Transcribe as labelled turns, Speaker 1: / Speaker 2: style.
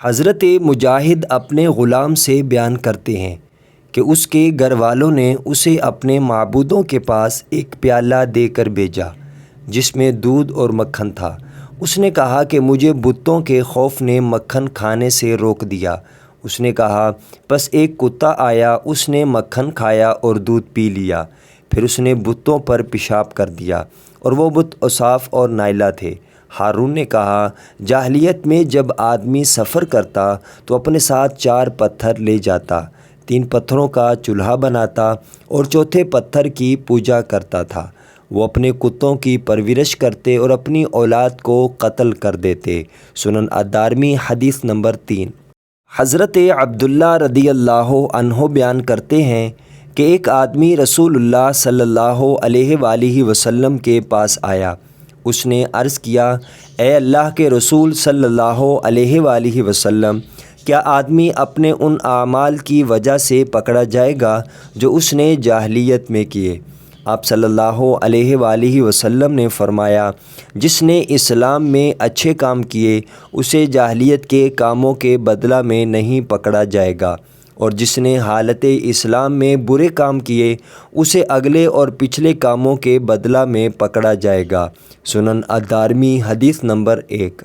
Speaker 1: حضرت مجاہد اپنے غلام سے بیان کرتے ہیں کہ اس کے گھر والوں نے اسے اپنے معبودوں کے پاس ایک پیالہ دے کر بھیجا جس میں دودھ اور مکھن تھا۔ اس نے کہا کہ مجھے بتوں کے خوف نے مکھن کھانے سے روک دیا۔ اس نے کہا پس ایک کتا آیا، اس نے مکھن کھایا اور دودھ پی لیا، پھر اس نے بتوں پر پیشاب کر دیا اور وہ بت اوصاف اور نائلہ تھے۔ ہارون نے کہا جاہلیت میں جب آدمی سفر کرتا تو اپنے ساتھ 4 پتھر لے جاتا، 3 پتھروں کا چولہا بناتا اور چوتھے پتھر کی پوجا کرتا تھا۔ وہ اپنے کتوں کی پرورش کرتے اور اپنی اولاد کو قتل کر دیتے۔ سنن الدارمی حدیث نمبر 3۔ حضرت عبداللہ رضی اللہ عنہ بیان کرتے ہیں کہ ایک آدمی رسول اللہ صلی اللہ علیہ وآلہ وسلم کے پاس آیا۔ اس نے عرض کیا اے اللہ کے رسول صلی اللہ علیہ وآلہ وسلم، کیا آدمی اپنے ان اعمال کی وجہ سے پکڑا جائے گا جو اس نے جاہلیت میں کیے؟ آپ صلی اللہ علیہ وآلہ وسلم نے فرمایا جس نے اسلام میں اچھے کام کیے اسے جاہلیت کے کاموں کے بدلہ میں نہیں پکڑا جائے گا، اور جس نے حالت اسلام میں برے کام کیے اسے اگلے اور پچھلے کاموں کے بدلہ میں پکڑا جائے گا۔ سنن الدارمی حدیث نمبر 1۔